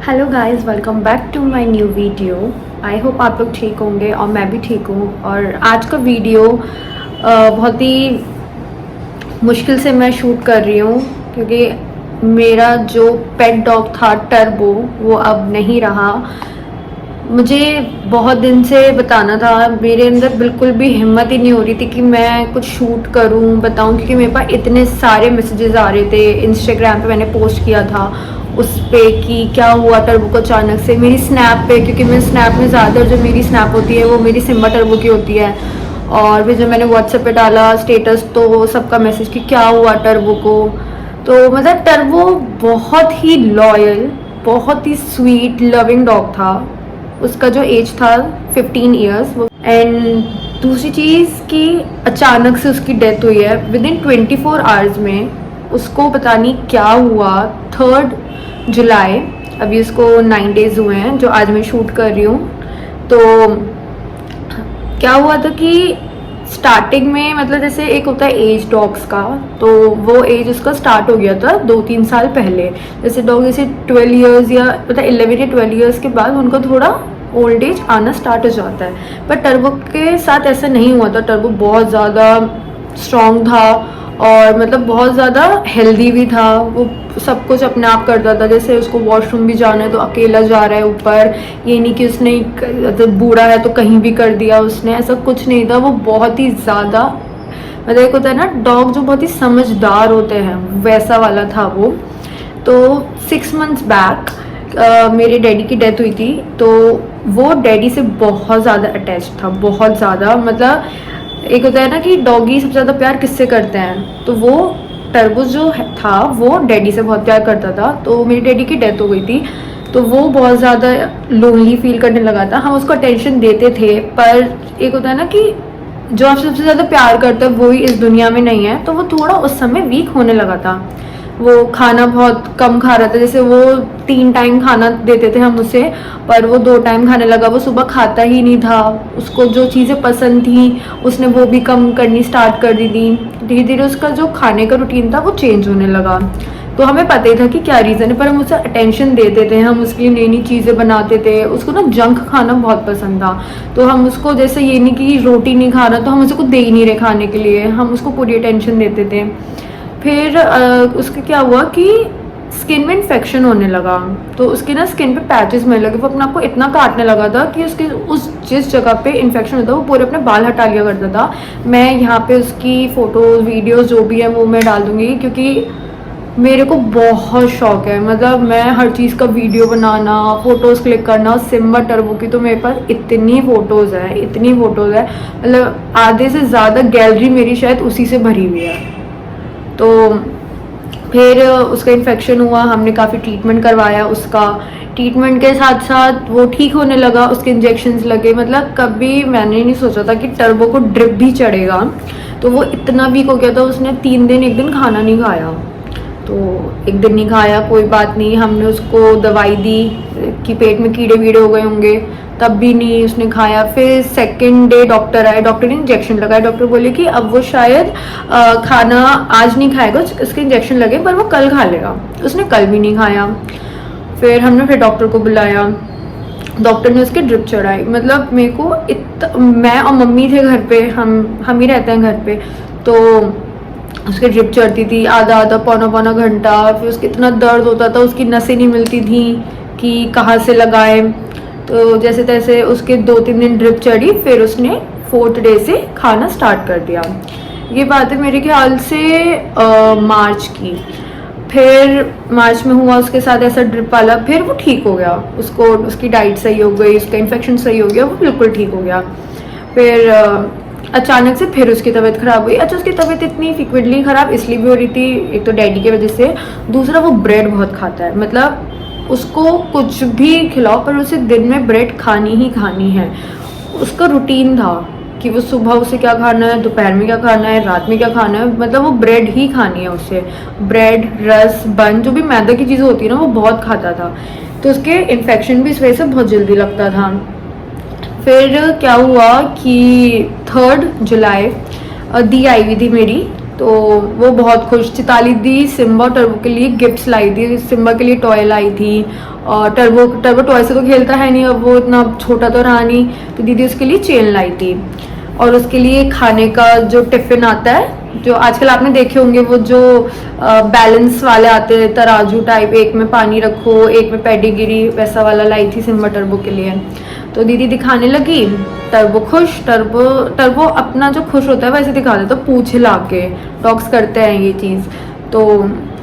Hello guys, welcome back to my new video. I hope आप लोग ठीक होंगे और मैं भी ठीक हूँ। और आज का वीडियो बहुत ही मुश्किल से मैं शूट कर रही हूँ क्योंकि मेरा जो पेट डॉग था टर्बो वो अब नहीं रहा। मुझे बहुत दिन से बताना था, मेरे अंदर बिल्कुल भी हिम्मत ही नहीं हो रही थी कि मैं कुछ शूट करूं, बताऊं, क्योंकि मेरे पास इतने सारे मैसेजेस आ रहे थे। इंस्टाग्राम पे मैंने पोस्ट किया था उस पे कि क्या हुआ टर्बो को अचानक से। मेरी स्नैप पे, क्योंकि मैं स्नैप में ज़्यादातर जो मेरी स्नैप होती है वो मेरी सिम्बा टर्बो की होती है, और फिर जब मैंने व्हाट्सएप पे डाला स्टेटस तो सबका मैसेज कि क्या हुआ टर्बो को। तो मतलब टर्बो बहुत ही लॉयल, बहुत ही स्वीट लविंग डॉग था। उसका जो एज था 15 ईयर्स। एंड दूसरी चीज़ कि अचानक से उसकी डेथ हुई है विद इन 24 आवर्स में। उसको पता नहीं क्या हुआ। 3 जुलाई, अभी उसको 9 डेज़ हुए हैं जो आज मैं शूट कर रही हूँ। तो क्या हुआ था कि स्टार्टिंग में, मतलब जैसे एक होता है एज डॉग्स का, तो वो एज उसका स्टार्ट हो गया था 2-3 साल पहले। जैसे डॉग जैसे 12 इयर्स या मतलब 11 या 12 इयर्स के बाद उनको थोड़ा ओल्ड एज आना स्टार्ट हो जाता है। पर टर्बो के साथ ऐसा नहीं हुआ था। टर्बो बहुत ज़्यादा स्ट्रॉन्ग था और मतलब बहुत ज़्यादा हेल्दी भी था। वो सब कुछ अपने आप करता था। जैसे उसको वॉशरूम भी जाना है तो अकेला जा रहा है ऊपर, ये नहीं कि उसने मतलब बूढ़ा है तो कहीं भी कर दिया उसने, ऐसा कुछ नहीं था। वो बहुत ही ज़्यादा, मतलब एक होता है ना डॉग जो बहुत ही समझदार होते हैं, वैसा वाला था वो। तो 6 मंथ्स बैक मेरे डैडी की डेथ हुई थी। तो वो डैडी से बहुत ज़्यादा अटैच था, बहुत ज़्यादा। मतलब एक होता है ना कि डॉगी सबसे ज़्यादा प्यार किससे करते हैं, तो वो टर्बो जो था वो डैडी से बहुत प्यार करता था। तो मेरी डैडी की डेथ हो गई थी तो वो बहुत ज़्यादा लोनली फील करने लगा था। हम उसको अटेंशन देते थे, पर एक होता है ना कि जो आपसे सबसे ज़्यादा प्यार करता है वही इस दुनिया में नहीं है। तो वो थोड़ा उस समय वीक होने लगा था। वो खाना बहुत कम खा रहा था। जैसे वो 3 टाइम खाना देते थे हम उसे, पर वो 2 टाइम खाने लगा। वो सुबह खाता ही नहीं था। उसको जो चीज़ें पसंद थी उसने वो भी कम करनी स्टार्ट कर दी थी। धीरे धीरे उसका जो खाने का रूटीन था वो चेंज होने लगा। तो हमें पता ही था कि क्या रीज़न है, पर हम उसे अटेंशन देते थे। हम उसके लिए नई नई चीज़ें बनाते थे। उसको ना जंक खाना बहुत पसंद था। तो हम उसको, जैसे ये नहीं कि रोटी नहीं खा रहा तो हम उसको दे ही नहीं रहे खाने के लिए, हम उसको पूरी अटेंशन देते थे। फिर उसके क्या हुआ कि स्किन में इन्फेक्शन होने लगा। तो उसके ना स्किन पे पैचेस मिलने लगे। वो अपने आप को इतना काटने लगा था कि उसके उस जिस जगह पे इन्फेक्शन होता वो पूरे अपने बाल हटा लिया करता था। मैं यहाँ पे उसकी फ़ोटोज़ वीडियोज़ जो भी है वो मैं डाल दूँगी, क्योंकि मेरे को बहुत शौक है। मतलब मैं हर चीज़ का वीडियो बनाना, फ़ोटोज़ क्लिक करना। सिम्बा टर्बो की तो मेरे पास इतनी फ़ोटोज़ है, इतनी फ़ोटोज़ है, मतलब आधे से ज़्यादा गैलरी मेरी शायद उसी से भरी हुई है। तो फिर उसका इन्फेक्शन हुआ, हमने काफ़ी ट्रीटमेंट करवाया उसका। ट्रीटमेंट के साथ साथ वो ठीक होने लगा, उसके इंजेक्शन्स लगे। मतलब कभी मैंने नहीं सोचा था कि टर्बो को ड्रिप भी चढ़ेगा। तो वो इतना वीक हो गया था, उसने 3 दिन 1 दिन खाना नहीं खाया। तो 1 दिन नहीं खाया, कोई बात नहीं, हमने उसको दवाई दी कि पेट में कीड़े वीड़े हो गए होंगे, तब भी नहीं उसने खाया। फिर सेकंड डे डॉक्टर आए, डॉक्टर ने इंजेक्शन लगाया। डॉक्टर बोले कि अब वो शायद खाना आज नहीं खाएगा, उसके इंजेक्शन लगे, पर वो कल खा लेगा। उसने कल भी नहीं खाया। फिर डॉक्टर को बुलाया, डॉक्टर ने उसके ड्रिप चढ़ाई। मतलब मेरे को मैं और मम्मी थे घर पे, हम ही रहते हैं घर पे। तो उसके ड्रिप चढ़ती थी आधा आधा पौना पौना घंटा। फिर उसके इतना दर्द होता था, उसकी नसें नहीं मिलती थी कि कहाँ से लगाए। तो जैसे तैसे उसके 2-3 दिन ड्रिप चढ़ी, फिर उसने 4th डे से खाना स्टार्ट कर दिया। ये बात है मेरे ख्याल से मार्च की। फिर मार्च में हुआ उसके साथ ऐसा ड्रिप वाला, फिर वो ठीक हो गया। उसको उसकी डाइट सही हो गई, उसका इन्फेक्शन सही हो गया, वो बिल्कुल ठीक हो गया। फिर अचानक से फिर उसकी तबीयत ख़राब हुई। अच्छा, उसकी तबीयत इतनी फ्रिक्वेंटली ख़राब इसलिए भी हो रही थी, एक तो डैडी की वजह से, दूसरा वो ब्रेड बहुत खाता है। मतलब उसको कुछ भी खिलाओ पर उसे दिन में ब्रेड खानी ही खानी है। उसका रूटीन था कि वो सुबह उसे क्या खाना है, दोपहर में क्या खाना है, रात में क्या खाना है, मतलब वो ब्रेड ही खानी है उसे। ब्रेड, रस, बन, जो भी मैदा की चीज़ें होती है ना, वो बहुत खाता था। तो उसके इन्फेक्शन भी इस वजह से बहुत जल्दी लगता था। फिर क्या हुआ कि 3 जुलाई दी आई हुई थी मेरी। तो वो बहुत खुश थी। ताली दी सिम्बा और टर्बो के लिए गिफ्ट्स लाई थी, सिम्बा के लिए टॉय लाई थी और टर्बो टर्बो टॉय से तो खेलता है नहीं, अब वो इतना छोटा तो रहा नहीं, तो दीदी उसके लिए चेन लाई थी। और उसके लिए खाने का जो टिफ़िन आता है, जो आजकल आपने देखे होंगे वो जो बैलेंस वाले आते हैं तराजू टाइप, एक में पानी रखो एक में पेडिगिरी, वैसा वाला लाई थी सिम्बा टर्बो के लिए। तो दीदी दिखाने लगी, टर्बो खुश। टर्बो टर्बो अपना जो खुश होता है वैसे दिखा देता, तो पूछ हिला के डॉग्स करते हैं ये चीज़। तो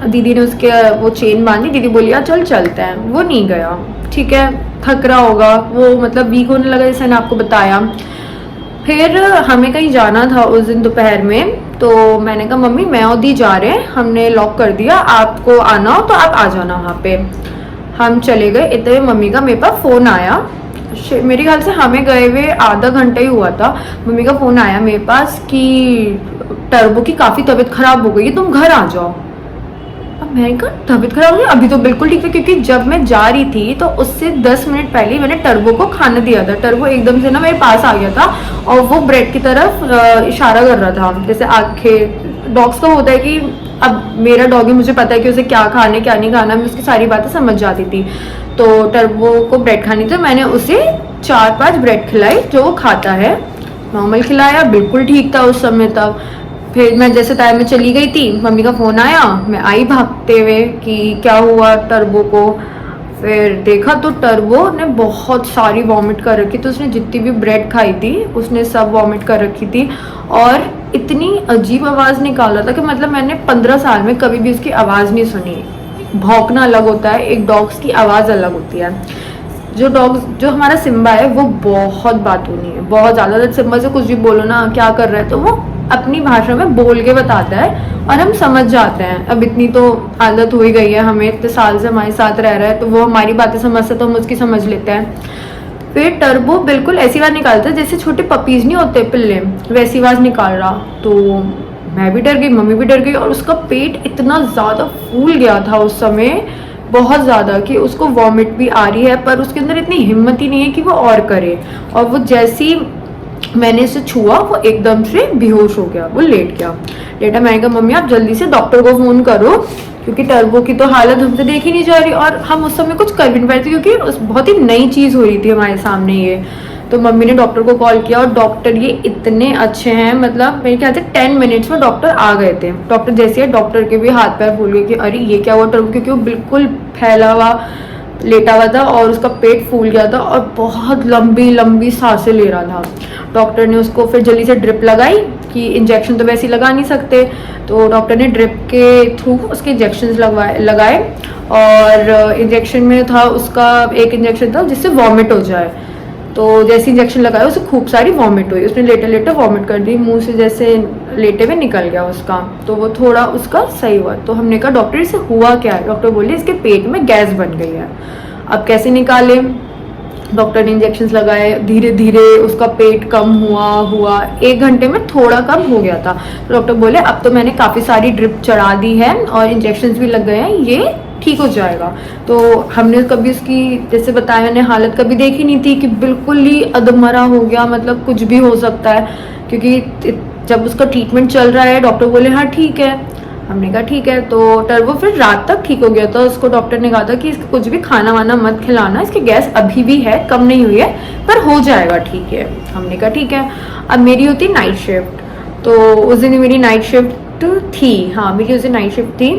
दीदी ने उसके वो चेन बांधी, दीदी बोली यार चल चलते हैं, वो नहीं गया। ठीक है, थक रहा होगा वो, मतलब वीक होने लगा जैसे मैंने आपको बताया। फिर हमें कहीं जाना था उस दिन दोपहर में, तो मैंने कहा मम्मी मैं और दी जा रहे हैं, हमने लॉक कर दिया, आपको आना हो तो आप आ जाना वहाँ पे। हम चले गए, इतने मम्मी का मेरे पास फ़ोन आया, मेरे ख्याल से हमें गए हुए आधा घंटा ही हुआ था, मम्मी का फ़ोन आया मेरे पास कि टर्बो की काफ़ी तबीयत ख़राब हो गई है, तुम घर आ जाओ। अब मैंने कहा तबीयत खराब हो गई, अभी तो बिल्कुल ठीक है, क्योंकि जब मैं जा रही थी तो उससे 10 मिनट पहले ही मैंने टर्बो को खाना दिया था। टर्बो एकदम से ना मेरे पास आ गया था और वो ब्रेड की तरफ इशारा कर रहा था, जैसे आंखें, डॉग्स का होता है कि अब मेरा डॉग है, मुझे पता है कि उसे क्या खाना है क्या नहीं खाना, मैं उसकी सारी बातें समझ जाती थी। तो टर्बो को ब्रेड खानी थी, मैंने उसे 4-5 ब्रेड खिलाई जो वो खाता है, नॉर्मल खिलाया, बिल्कुल ठीक था उस समय तक। फिर मैं जैसे टाइम में चली गई थी, मम्मी का फ़ोन आया, मैं आई भागते हुए कि क्या हुआ टर्बो को। फिर देखा तो टर्बो ने बहुत सारी वॉमिट कर रखी थी, उसने जितनी भी ब्रेड खाई थी उसने सब वॉमिट कर रखी थी, और इतनी अजीब आवाज़ निकाला था कि मतलब मैंने 15 साल में कभी भी उसकी आवाज़ नहीं सुनी। भौंकना अलग होता है, एक डॉग्स की आवाज़ अलग होती है। जो हमारा सिम्बा है वो बहुत बातूनी है, बहुत ज़्यादा। जब सिम्बा से कुछ भी बोलो ना क्या कर रहा है, तो वो अपनी भाषा में बोल के बताता है और हम समझ जाते हैं। अब इतनी तो आदत हो ही गई है, हमें इतने साल से हमारे साथ रह रहा है, तो वो हमारी बातें समझते तो हम उसकी समझ लेते हैं। फिर टर्बो बिल्कुल ऐसी आवाज़ निकालता है जैसे छोटे पपीज़ नहीं होते पिल्ले, वैसी आवाज़ निकाल रहा। तो मैं भी डर गई, मम्मी भी डर गई, और उसका पेट इतना ज़्यादा फूल गया था उस समय, बहुत ज़्यादा, कि उसको वॉमिट भी आ रही है, पर उसके अंदर इतनी हिम्मत ही नहीं है कि वो और करे। और वो जैसी मैंने इसे छुआ वो एकदम से बेहोश हो गया, वो लेट गया। लेटा, मैंने कहा मम्मी आप जल्दी से डॉक्टर को फ़ोन करो, क्योंकि टर्बो की तो हालत हमसे देखी नहीं जा रही, और हम उस समय कुछ कर भी नहीं पाए थे क्योंकि उस बहुत ही नई चीज़ हो रही थी हमारे सामने ये। तो मम्मी ने डॉक्टर को कॉल किया, और डॉक्टर ये इतने अच्छे हैं, मतलब मेरे ख्याल से 10 मिनट्स में डॉक्टर आ गए थे। डॉक्टर जैसे है, डॉक्टर के भी हाथ पैर फूल गए कि अरे ये क्या हुआ टर्बो, क्योंकि वो बिल्कुल फैला हुआ लेटा हुआ था और उसका पेट फूल गया था और बहुत लंबी लंबी सांसें ले रहा था। डॉक्टर ने उसको फिर जल्दी से ड्रिप लगाई, कि इंजेक्शन तो वैसे ही लगा नहीं सकते, तो डॉक्टर ने ड्रिप के थ्रू उसके इंजेक्शन लगाए। और इंजेक्शन में था उसका एक इंजेक्शन था जिससे वॉमिट हो जाए, तो जैसे इंजेक्शन लगाया उसे खूब सारी वॉमिट हुई, उसने लेटे लेटे वॉमिट कर दी, मुंह से जैसे लेटे हुए निकल गया उसका, तो वो थोड़ा उसका सही हुआ। तो हमने कहा डॉक्टर इसे हुआ क्या है, डॉक्टर बोले इसके पेट में गैस बन गई है, अब कैसे निकाले। डॉक्टर ने इंजेक्शंस लगाए, धीरे धीरे उसका पेट कम हुआ 1 घंटे में थोड़ा कम हो गया था। तो डॉक्टर बोले अब तो मैंने काफ़ी सारी ड्रिप चढ़ा दी है और इंजेक्शंस भी लग गए हैं, ये ठीक हो जाएगा। तो हमने कभी उसकी, जैसे बताया मैंने, हालत कभी देखी नहीं थी कि बिल्कुल ही अधमरा हो गया, मतलब कुछ भी हो सकता है, क्योंकि जब उसका ट्रीटमेंट चल रहा है डॉक्टर बोले हाँ ठीक है, हमने कहा ठीक है। तो टर्बो फिर रात तक ठीक हो गया था, उसको डॉक्टर ने कहा था कि इसको कुछ भी खाना वाना मत खिलाना, इसकी गैस अभी भी है, कम नहीं हुई है, पर हो जाएगा ठीक है। हमने कहा ठीक है। अब मेरी होती नाइट शिफ्ट, तो उस दिन मेरी नाइट शिफ्ट थी, हाँ मेरी उस दिन नाइट शिफ्ट थी।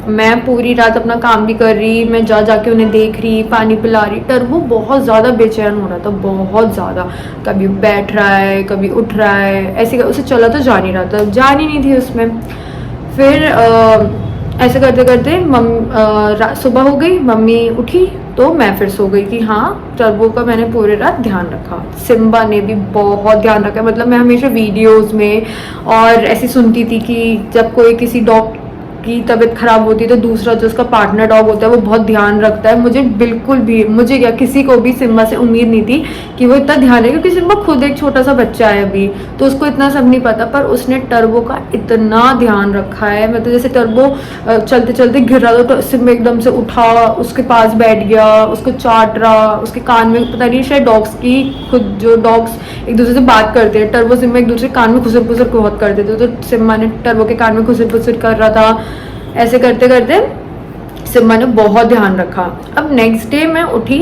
मैं पूरी रात अपना काम भी कर रही, मैं जाके उन्हें देख रही, पानी पिला रही। टर्बो बहुत ज़्यादा बेचैन हो रहा था, बहुत ज़्यादा, कभी बैठ रहा है कभी उठ रहा है, ऐसे उसे चला तो जा नहीं रहा था, जान ही नहीं थी उसमें। फिर ऐसे करते करते सुबह हो गई, मम्मी उठी तो मैं फिर सो गई कि हाँ टर्बो का मैंने पूरी रात ध्यान रखा। सिम्बा ने भी बहुत ध्यान रखा, मतलब मैं हमेशा वीडियोस में और ऐसी सुनती थी कि जब कोई किसी डॉग की तबीयत खराब होती है तो दूसरा जो उसका पार्टनर डॉग होता है वो बहुत ध्यान रखता है। मुझे बिल्कुल भी, मुझे क्या किसी को भी सिम्बा से उम्मीद नहीं थी कि वो इतना ध्यान रखे, क्योंकि सिम्बा खुद एक छोटा सा बच्चा है अभी, तो उसको इतना सब नहीं पता, पर उसने टर्बो का इतना ध्यान रखा है। मतलब जैसे टर्बो चलते चलते गिर रहा था तो सिम्बा एकदम से उठा, उसके पास बैठ गया, उसको चाट रहा, उसके कान में, पता नहीं शायद डॉग्स की खुद, जो डॉग्स एक दूसरे से बात करते हैं, टर्बो सिम्बा एक दूसरे कान में खुसर पुसर बहुत करते थे, तो सिम्बा ने टर्बो के कान में खुसर पुसर कर रहा था। ऐसे करते करते सिम्बा ने बहुत ध्यान रखा। अब नेक्स्ट डे मैं उठी,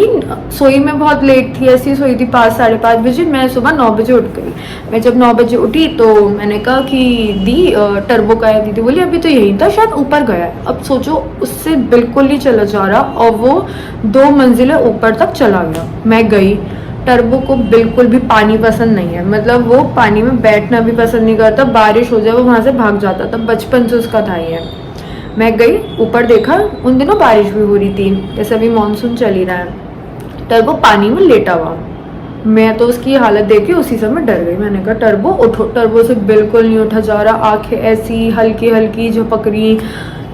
सोई मैं बहुत लेट थी, ऐसी सोई थी 5-5:30 बजे। मैं सुबह 9 बजे उठ गई। मैं जब 9 बजे उठी तो मैंने कहा कि दी टर्बो का है। दीदी बोली अभी तो यही था, शायद ऊपर गया है। अब सोचो उससे बिल्कुल नहीं चला जा रहा और वो 2 मंजिलें ऊपर तक चला गया। मैं गई, टर्बो को बिल्कुल भी पानी पसंद नहीं है, मतलब वो पानी में बैठना भी पसंद नहीं करता, बारिश हो जाए वो वहाँ से भाग जाता था, बचपन से उसका था ही है। मैं गई ऊपर देखा, उन दिनों बारिश भी हो रही थी, जैसे अभी मानसून चल ही रहा है। टर्बो पानी में लेटा हुआ। मैं तो उसकी हालत देख के उसी समय डर गई। मैंने कहा टर्बो उठो। टर्बो से बिल्कुल नहीं उठा जा रहा, आंखें ऐसी हल्की हल्की झपक रही।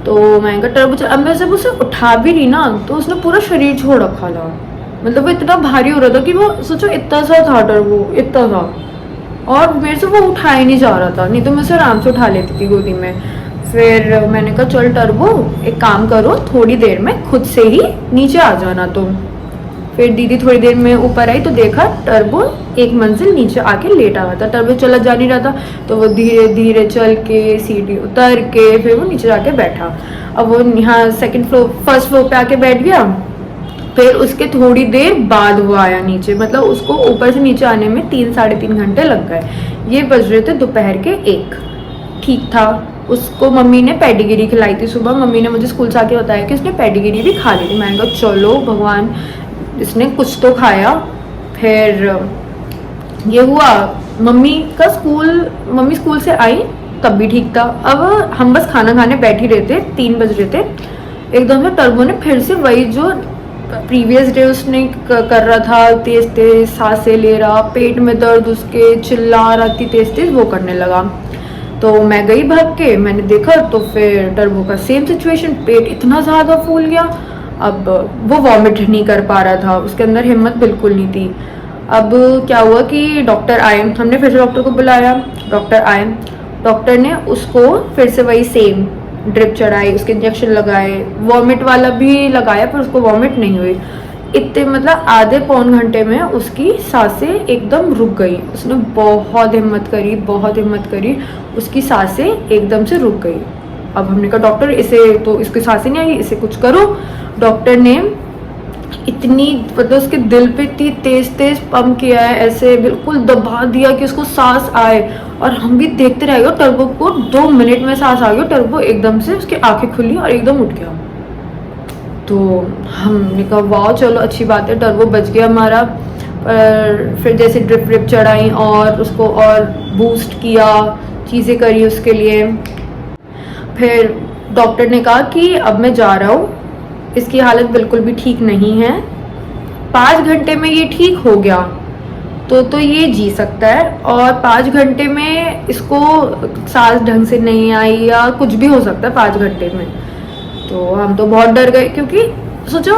तो मैंने कहा टर्बो, अब मैं जब उसे उठा भी रही ना तो उसने पूरा शरीर छोड़ रखा था, मतलब वो इतना भारी हो रहा था कि वो सोचो इतना सा था टर्बो, इतना सा, और मेरे से वो उठाया ही नहीं जा रहा था, नहीं तो मैं उसे आराम से उठा लेती थी गोदी में। फिर मैंने कहा चल टर्बो एक काम करो, थोड़ी देर में खुद से ही नीचे आ जाना तुम। फिर दीदी थोड़ी देर में ऊपर आई तो देखा टर्बो 1 मंजिल नीचे आके लेटा हुआ था। टर्बो चला जा नहीं रहा था, तो वो धीरे धीरे चल के सीढ़ी उतर के फिर वो नीचे जाके बैठा। अब वो यहाँ फर्स्ट फ्लोर पे आके बैठ गया। फिर उसके थोड़ी देर बाद वो आया नीचे, मतलब उसको ऊपर से नीचे आने में 3-3.5 घंटे लग गए। ये बज रहे थे दोपहर के 1। ठीक था, उसको मम्मी ने पेडिगिरी खिलाई थी सुबह। मम्मी ने मुझे स्कूल से आके बताया कि उसने पेडिगिरी भी खा ली थी। मैंने कहा चलो भगवान, इसने कुछ तो खाया। फिर ये हुआ, मम्मी स्कूल से आई तब भी ठीक था। अब हम बस खाना खाने बैठ ही रहे थे, 3 बज रहे थे। एकदम से टर्बो ने फिर से वही जो प्रीवियस डे उसने कर रहा था, तेज तेज सांसें ले रहा, पेट में दर्द, उसके चिल्ला रहा थी तेज तेज, वो करने लगा। तो मैं गई भाग के, मैंने देखा तो फिर टर्बो का सेम सिचुएशन, पेट इतना ज़्यादा फूल गया। अब वो वॉमिट नहीं कर पा रहा था, उसके अंदर हिम्मत बिल्कुल नहीं थी। अब क्या हुआ कि डॉक्टर आए, हमने फिर से डॉक्टर को बुलाया। डॉक्टर आए, डॉक्टर ने उसको फिर से वही सेम ड्रिप चढ़ाई, उसके इंजेक्शन लगाए, वॉमिट वाला भी लगाया, पर उसको वॉमिट नहीं हुई। इतने मतलब आधे पौन घंटे में उसकी सांसें एकदम रुक गई। उसने बहुत हिम्मत करी, उसकी सांसें एकदम से रुक गई। अब हमने कहा डॉक्टर इसे तो इसकी सांसें नहीं आई, इसे कुछ करो। डॉक्टर ने इतनी मतलब उसके दिल पे इतनी तेज तेज पंप किया है, ऐसे बिल्कुल दबा दिया कि उसको सांस आए, और हम भी देखते रह गए। टर्बो को 2 मिनट में सांस आ गया। टर्बो एकदम से उसकी आंखें खुली और एकदम उठ गया। तो हमने कहा वाह चलो अच्छी बात है, टर्बो बच गया हमारा। पर फिर जैसे ड्रिप चढ़ाई और उसको और बूस्ट किया, चीज़ें करी उसके लिए। फिर डॉक्टर ने कहा कि अब मैं जा रहा हूँ, इसकी हालत बिल्कुल भी ठीक नहीं है, 5 घंटे में ये ठीक हो गया तो ये जी सकता है, और 5 घंटे में इसको सांस ढंग से नहीं आई या कुछ भी हो सकता है 5 घंटे में। तो हम तो बहुत डर गए, क्योंकि सोचो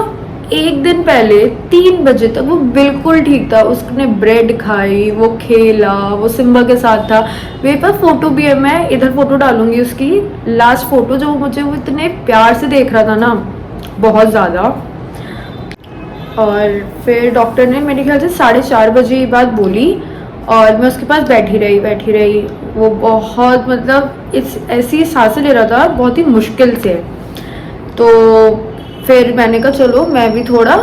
1 दिन पहले 3 बजे तक वो बिल्कुल ठीक था, उसने ब्रेड खाई, वो खेला, वो सिम्बा के साथ था। मेरे पास फोटो भी है, मैं इधर फोटो डालूंगी उसकी, लास्ट फोटो जो मुझे वो इतने प्यार से देख रहा था ना, बहुत ज़्यादा। और फिर डॉक्टर ने मेरे ख्याल से 4:30 बजे ये बात बोली, और मैं उसके पास बैठी रही। वो बहुत मतलब ऐसी सांसें ले रहा था बहुत ही मुश्किल से। तो फिर मैंने कहा चलो मैं भी थोड़ा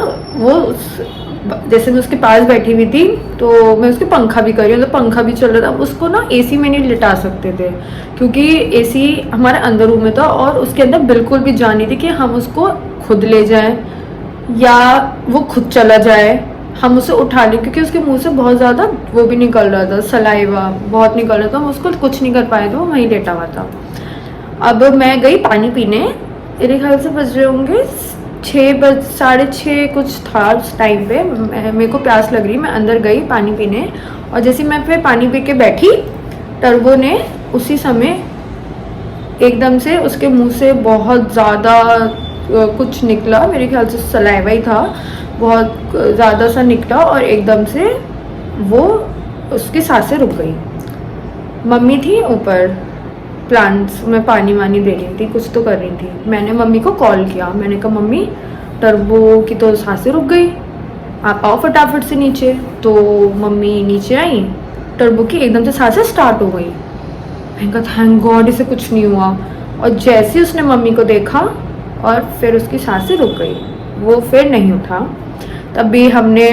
जैसे मैं उसके पास बैठी हुई थी तो मैं उसके पंखा भी कर रही हूँ, तो पंखा भी चल रहा था। उसको ना एसी में नहीं लिटा सकते थे, क्योंकि एसी हमारे अंदर रूम में था और उसके अंदर बिल्कुल भी जान नहीं थी कि हम उसको खुद ले जाएं या वो खुद चला जाए, हम उसे उठा लें, क्योंकि उसके मुंह से बहुत ज़्यादा वो भी निकल रहा था, सलाइवा बहुत निकल रहा था। हम उसको कुछ नहीं कर पाए थे, वो वहीं लेटा हुआ था। अब मैं गई पानी पीने, मेरे ख्याल से बज रहे होंगे 6:30 कुछ था उस टाइम पे। मेरे को प्यास लग रही, मैं अंदर गई पानी पीने, और जैसे मैं फिर पानी पी के बैठी, टर्बो ने उसी समय एकदम से उसके मुंह से बहुत ज़्यादा कुछ निकला, मेरे ख्याल से सलाइवा ही था, बहुत ज़्यादा सा निकला, और एकदम से वो उसकी सांसें रुक गई। मम्मी थी ऊपर प्लांट्स में पानी वानी दे रही थी, कुछ तो कर रही थी। मैंने मम्मी को कॉल किया, मैंने कहा मम्मी टर्बो की तो सांसें रुक गई, आप आओ फटाफट से नीचे। तो मम्मी नीचे आई, टर्बो की एकदम से सांसें स्टार्ट हो गई। मैंने कहा थैंक गॉड इसे कुछ नहीं हुआ। और जैसे उसने मम्मी को देखा और फिर उसकी सांसें रुक गई, वो फिर नहीं उठा। तब भी हमने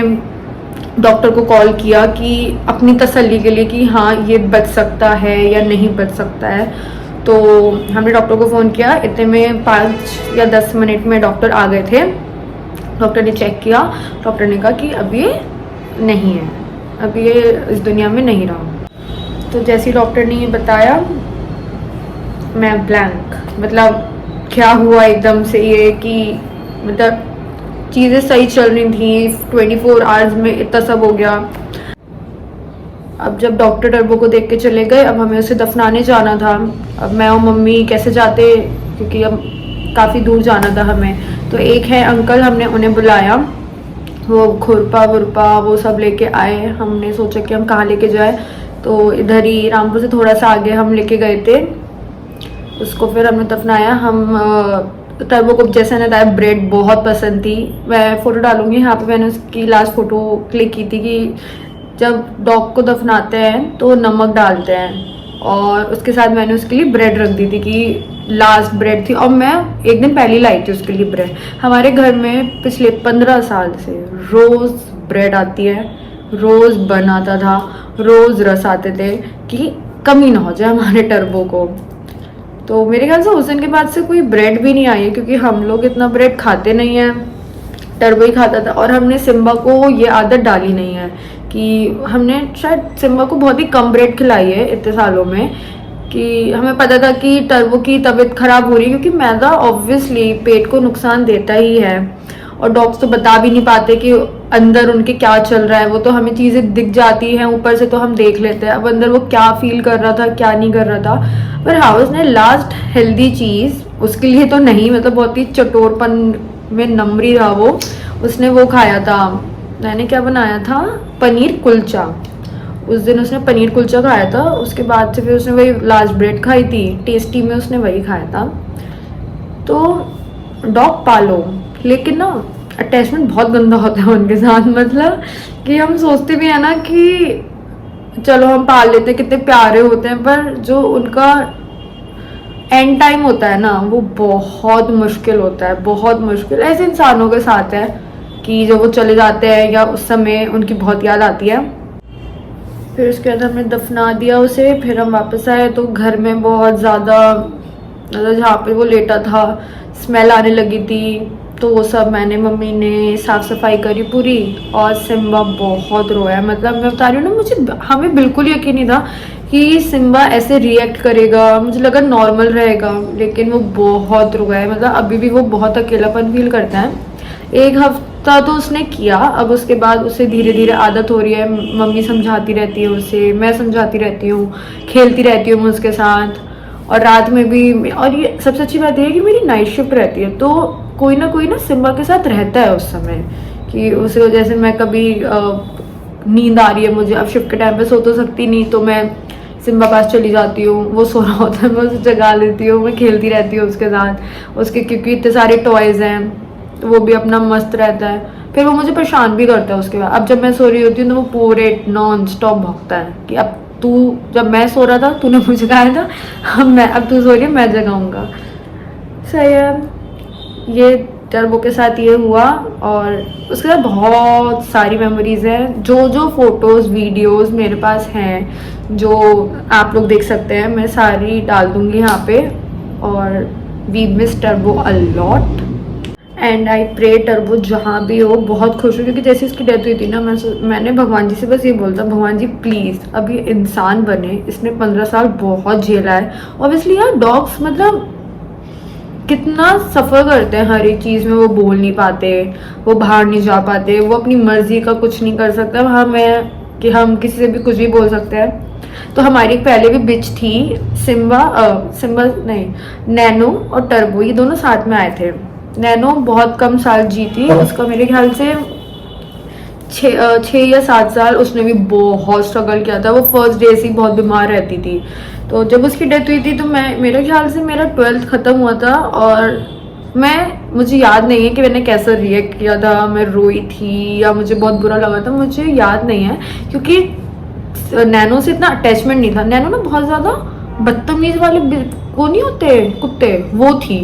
डॉक्टर को कॉल किया कि अपनी तसल्ली के लिए कि हाँ ये बच सकता है या नहीं बच सकता है। तो हमने डॉक्टर को फ़ोन किया, इतने में 5 या 10 मिनट में डॉक्टर आ गए थे। डॉक्टर ने चेक किया, डॉक्टर ने कहा कि अब ये नहीं है, अब ये इस दुनिया में नहीं रहा। तो जैसे ही डॉक्टर ने ये बताया मैं ब्लैंक, मतलब क्या हुआ एकदम से ये कि मतलब चीज़ें सही चल रही थी, 24 आवर्स में इतना सब हो गया। अब जब डॉक्टर टर्बो को देख के चले गए, अब हमें उसे दफनाने जाना था। अब मैं और मम्मी कैसे जाते, क्योंकि अब काफ़ी दूर जाना था हमें। तो एक है अंकल, हमने उन्हें बुलाया, वो खुरपा वुरपा वो सब लेके आए। हमने सोचा कि हम कहाँ लेके जाए, तो इधर ही रामपुर से थोड़ा सा आगे हम लेके गए थे उसको। फिर हमने दफनाया। हम टर्बो को जैसे मैंने बताया ब्रेड बहुत पसंद थी। मैं फ़ोटो डालूंगी यहाँ पे, मैंने उसकी लास्ट फ़ोटो क्लिक की थी कि जब डॉग को दफनाते हैं तो नमक डालते हैं, और उसके साथ मैंने उसके लिए ब्रेड रख दी थी कि लास्ट ब्रेड थी, और मैं एक दिन पहले लाई थी उसके लिए ब्रेड। हमारे घर में पिछले 15 साल से रोज़ ब्रेड आती है, रोज़ बनाता था, रोज़ रस आते थे कि कमी ना हो जाए हमारे टर्बो को। तो मेरे ख्याल से उस दिन के बाद से कोई ब्रेड भी नहीं आई है, क्योंकि हम लोग इतना ब्रेड खाते नहीं हैं, टर्बो ही खाता था। और हमने सिम्बा को ये आदत डाली नहीं है कि हमने शायद सिम्बा को बहुत ही कम ब्रेड खिलाई है इतने सालों में, कि हमें पता था कि टर्बो की तबीयत ख़राब हो रही है, क्योंकि मैदा ऑब्वियसली पेट को नुकसान देता ही है। और डॉग्स तो बता भी नहीं पाते कि अंदर उनके क्या चल रहा है, वो तो हमें चीज़ें दिख जाती हैं ऊपर से तो हम देख लेते हैं, अब अंदर वो क्या फील कर रहा था क्या नहीं कर रहा था। पर हाँ, उसने लास्ट हेल्दी चीज़ उसके लिए तो नहीं, मतलब बहुत ही चटोरपन में नमरी रहा वो, उसने वो खाया था। मैंने क्या बनाया था, पनीर कुलचा। उस दिन उसने पनीर कुलचा खाया था, उसके बाद से फिर उसने वही लास्ट ब्रेड खाई थी, टेस्टी में उसने वही खाया था। तो डॉग पालो, लेकिन ना अटैचमेंट बहुत गंदा होता है उनके साथ, मतलब कि हम सोचते भी हैं ना कि चलो हम पाल लेते हैं, कितने प्यारे होते हैं, पर जो उनका एंड टाइम होता है ना वो बहुत मुश्किल होता है, बहुत मुश्किल। ऐसे इंसानों के साथ है कि जब वो चले जाते हैं या उस समय उनकी बहुत याद आती है। फिर उसके बाद हमने दफना दिया उसे। फिर हम वापस आए तो घर में बहुत ज़्यादा, मतलब जहाँ पे वो लेटा था स्मेल आने लगी थी, तो वो सब मैंने मम्मी ने साफ़ सफाई करी पूरी। और सिम्बा बहुत रोया, मतलब मैं बता रही हूँ ना, मुझे हमें बिल्कुल यकीन नहीं था कि सिम्बा ऐसे रिएक्ट करेगा, मुझे लगा नॉर्मल रहेगा, लेकिन वो बहुत रोया है। मतलब अभी भी वो बहुत अकेलापन फील करता है। 1 हफ्ता तो उसने किया, अब उसके बाद उसे धीरे धीरे आदत हो रही है। मम्मी समझाती रहती है उसे, मैं समझाती रहती हूँ, खेलती रहती हूँ मैं उसके साथ, और रात में भी। और ये सबसे अच्छी बात यह है कि मेरी नाइट शिफ्ट रहती है, तो कोई ना सिम्बा के साथ रहता है उस समय, कि उसे जैसे मैं कभी नींद आ रही है मुझे, अब शिफ्ट के टाइम पे सो तो सकती नहीं, तो मैं सिम्बा पास चली जाती हूँ, वो सो रहा होता है मैं उसे जगा लेती हूँ, मैं खेलती रहती हूँ उसके साथ उसके, क्योंकि इतने सारे टॉयज़ हैं, तो वो भी अपना मस्त रहता है। फिर वो मुझे परेशान भी करता है उसके बाद। अब जब मैं सो रही होती हूँ तो वो पूरे नॉन स्टॉप भौंकता है कि अब तू, जब मैं सो रहा था तूने मुझे कहा था, अब तू सो रही है मैं जगाऊंगा। सही है, ये टर्बो के साथ ये हुआ। और उसके साथ बहुत सारी मेमोरीज हैं, जो फोटोज़ वीडियोस मेरे पास हैं जो आप लोग देख सकते हैं, मैं सारी डाल दूंगी यहाँ पे। और we miss Turbo a lot and I pray Turbo जहाँ भी हो बहुत खुश हूँ, क्योंकि जैसे इसकी डेथ हुई थी ना, मैंने भगवान जी से बस ये बोलता, भगवान जी प्लीज़ अब ये इंसान बने, इसने 15 साल बहुत झेला है। ऑब्वियसली यार डॉग्स मतलब कितना सफ़र करते हैं हर एक चीज़ में, वो बोल नहीं पाते, वो बाहर नहीं जा पाते, वो अपनी मर्जी का कुछ नहीं कर सकता। हाँ मैं कि हम किसी से भी कुछ भी बोल सकते हैं। तो हमारी पहले भी बिच थी, सिम्बा नहीं, नैनो और टर्बो, ये दोनों साथ में आए थे। नैनो बहुत कम साल जी थी, उसका मेरे ख्याल से 6 या 7 साल। उसने भी बहुत स्ट्रगल किया था, वो फर्स्ट डे से ही बहुत बीमार रहती थी। तो जब उसकी डेथ हुई थी तो मेरे ख्याल से मेरा 12th ख़त्म हुआ था, और मुझे याद नहीं है कि मैंने कैसा रिएक्ट किया था, मैं रोई थी या मुझे बहुत बुरा लगा था, मुझे याद नहीं है, क्योंकि नैनो से इतना अटैचमेंट नहीं था। नैनो ना बहुत ज़्यादा बदतमीज़ वाले वो नहीं होते कुत्ते, वो थी,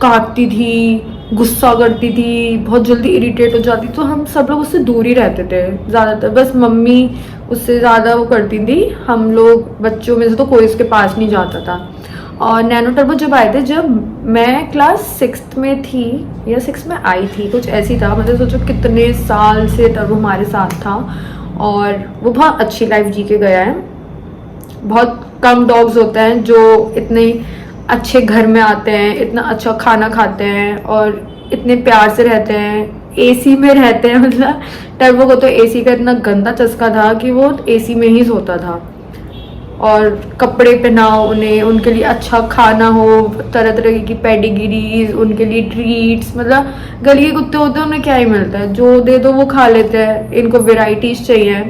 काटती थी, गुस्सा करती थी, बहुत जल्दी इरिटेट हो जाती, तो हम सब लोग उससे दूर ही रहते थे ज़्यादातर। बस मम्मी उससे ज़्यादा वो करती थी, हम लोग बच्चों में से तो कोई उसके पास नहीं जाता था। और नैनो टर्बो जब आए थे, जब मैं क्लास 6th में थी या 6 में आई थी, कुछ ऐसी था। मतलब सोचो कितने साल से टर्बो हमारे साथ था और वो बहुत अच्छी लाइफ जी के गया है। बहुत कम डॉग्स होते हैं जो इतने अच्छे घर में आते हैं, इतना अच्छा खाना खाते हैं और इतने प्यार से रहते हैं, एसी में रहते हैं। मतलब टर्बो को तो एसी का इतना गंदा चस्का था कि वो एसी में ही सोता था। और कपड़े पहनाओ उन्हें, उनके लिए अच्छा खाना हो, तरह तरह की पेडिग्रीज, उनके लिए ट्रीट्स। मतलब गली के कुत्ते होते हैं, उन्हें क्या ही मिलता है, जो दे दो वो खा लेते हैं। इनको वेराइटीज चाहिए।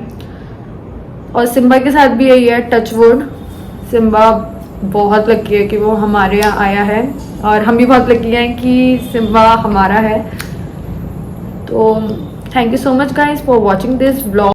और सिम्बा के साथ भी यही है, टचवुड। सिम्बा बहुत लकी है कि वो हमारे यहाँ आया है और हम भी बहुत लकी हैं कि सिम्बा हमारा है। तो thank you so much guys for watching this vlog.